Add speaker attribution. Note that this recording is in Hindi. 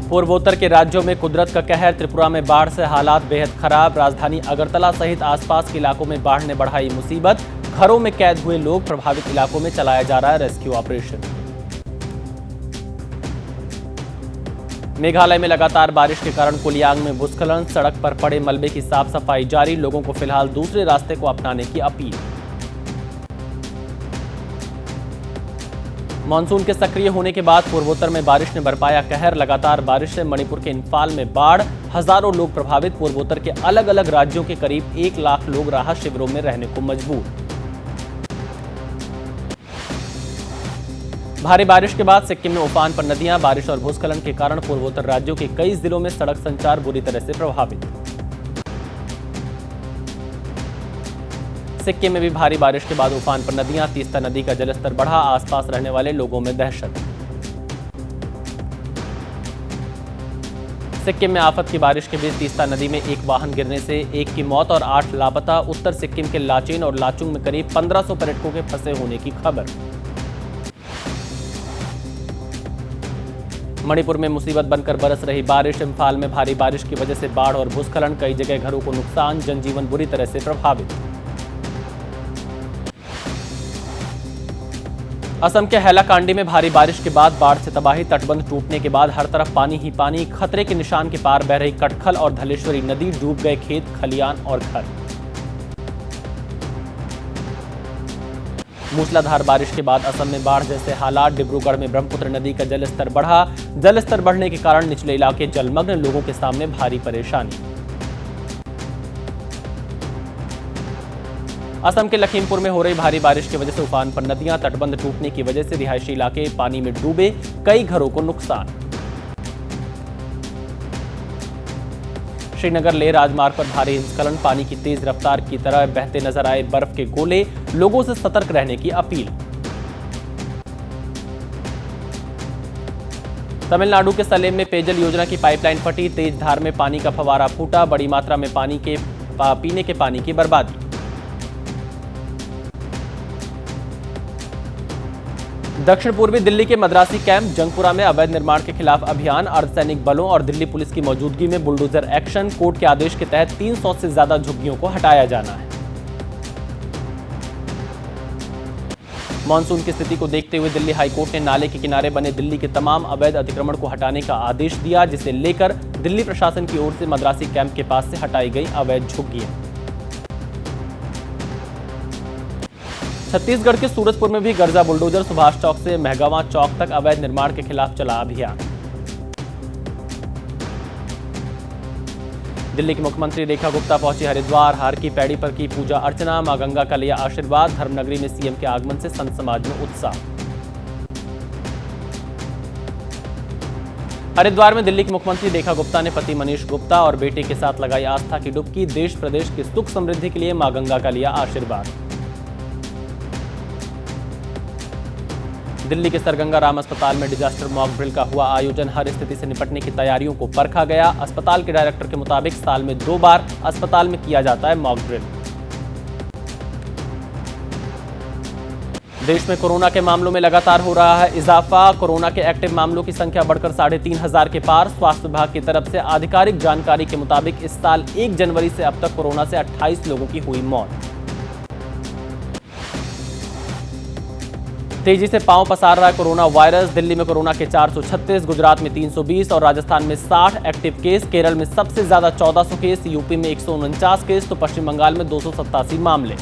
Speaker 1: पूर्वोत्तर के राज्यों में कुदरत का कहर। त्रिपुरा में बाढ़ से हालात बेहद खराब। राजधानी अगरतला सहित आसपास के इलाकों में बाढ़ ने बढ़ाई मुसीबत। घरों में कैद हुए लोग। प्रभावित इलाकों में चलाया जा रहा है रेस्क्यू ऑपरेशन। मेघालय में लगातार बारिश के कारण कुलियांग में भूस्खलन। सड़क पर पड़े मलबे की साफ सफाई जारी। लोगों को फिलहाल दूसरे रास्ते को अपनाने की अपील। मानसून के सक्रिय होने के बाद पूर्वोत्तर में बारिश ने बरपाया कहर। लगातार बारिश से मणिपुर के इंफाल में बाढ़। हजारों लोग प्रभावित। पूर्वोत्तर के अलग अलग राज्यों के करीब 1 लाख लोग राहत शिविरों में रहने को मजबूर। भारी बारिश के बाद सिक्किम में उफान पर नदियां। बारिश और भूस्खलन के कारण पूर्वोत्तर राज्यों के कई जिलों में सड़क संचार बुरी तरह से प्रभावित। सिक्किम में भी भारी बारिश के बाद उफान पर नदियां। तीस्ता नदी का जलस्तर बढ़ा। आसपास रहने वाले लोगों में दहशत। सिक्किम में आफत की बारिश के बीच तीस्ता नदी में एक वाहन गिरने से 1 की मौत और 8 लापता। उत्तर सिक्किम के लाचेन और लाचुंग में करीब 1500 पर्यटकों के फंसे होने की खबर। मणिपुर में मुसीबत बनकर बरस रही बारिश। इंफाल में भारी बारिश की वजह से बाढ़ और भूस्खलन। कई जगह घरों को नुकसान। जनजीवन बुरी तरह से प्रभावित। असम के हैलाकांडी में भारी बारिश के बाद बाढ़ से तबाही। तटबंध टूटने के बाद हर तरफ पानी ही पानी। खतरे के निशान के पार बह रही कटखल और धलेश्वरी नदी। डूब गए खेत, खलियान और घर। मूसलाधार बारिश के बाद असम में बाढ़ जैसे हालात। डिब्रूगढ़ में ब्रह्मपुत्र नदी का जलस्तर बढ़ा। जलस्तर बढ़ने के कारण निचले इलाके जलमग्न। लोगों के सामने भारी परेशानी। असम के लखीमपुर में हो रही भारी बारिश की वजह से उफान पर नदियां। तटबंध टूटने की वजह से रिहायशी इलाके पानी में डूबे। कई घरों को नुकसान। श्रीनगर लेह राजमार्ग पर भारी हिमस्खलन। पानी की तेज रफ्तार की तरह बहते नजर आए बर्फ के गोले। लोगों से सतर्क रहने की अपील। तमिलनाडु के सलेम में पेयजल योजना की पाइपलाइन फटी। तेज धार में पानी का फव्वारा फूटा। बड़ी मात्रा में पीने के पानी की बर्बादी। दक्षिण पूर्वी दिल्ली के मद्रासी कैंप जंगपुरा में अवैध निर्माण के खिलाफ अभियान। अर्धसैनिक बलों और दिल्ली पुलिस की मौजूदगी में बुलडोजर एक्शन। कोर्ट के आदेश के तहत 300 से ज्यादा झुग्गियों को हटाया जाना है। मानसून की स्थिति को देखते हुए दिल्ली हाईकोर्ट ने नाले के किनारे बने दिल्ली के तमाम अवैध अतिक्रमण को हटाने का आदेश दिया, जिसे लेकर दिल्ली प्रशासन की ओर से मद्रासी कैंप के पास से हटाई गई अवैध झुग्गियां। छत्तीसगढ़ के सूरजपुर में भी गर्जा बुलडोजर। सुभाष चौक से महगावा चौक तक अवैध निर्माण के खिलाफ चला अभियान। दिल्ली की मुख्यमंत्री रेखा गुप्ता पहुंची हरिद्वार। हार की पैड़ी पर की पूजा अर्चना। मां गंगा का लिया आशीर्वाद। धर्मनगरी में सीएम के आगमन से संत समाज में उत्साह। हरिद्वार में दिल्ली की मुख्यमंत्री रेखा गुप्ता ने पति मनीष गुप्ता और बेटे के साथ लगाई आस्था की डुबकी। देश प्रदेश की सुख समृद्धि के लिए मां गंगा का लिया आशीर्वाद। दिल्ली के सर गंगा राम अस्पताल में डिजास्टर मॉक ड्रिल का हुआ आयोजन। हर स्थिति से निपटने की तैयारियों को परखा गया। अस्पताल के डायरेक्टर के मुताबिक साल में 2 बार अस्पताल में किया जाता है मॉक ड्रिल। देश में कोरोना के मामलों में लगातार हो रहा है इजाफा। कोरोना के एक्टिव मामलों की संख्या बढ़कर 3,500 के पार। स्वास्थ्य विभाग की तरफ से आधिकारिक जानकारी के मुताबिक इस साल 1 जनवरी से अब तक कोरोना से 28 लोगों की हुई मौत। तेजी से पांव पसार रहा है कोरोना वायरस। दिल्ली में कोरोना के 436, गुजरात में 320 और राजस्थान में 60 एक्टिव केस। केरल में सबसे ज्यादा 1400 केस, यूपी में 149 केस तो पश्चिम बंगाल में 287 मामले।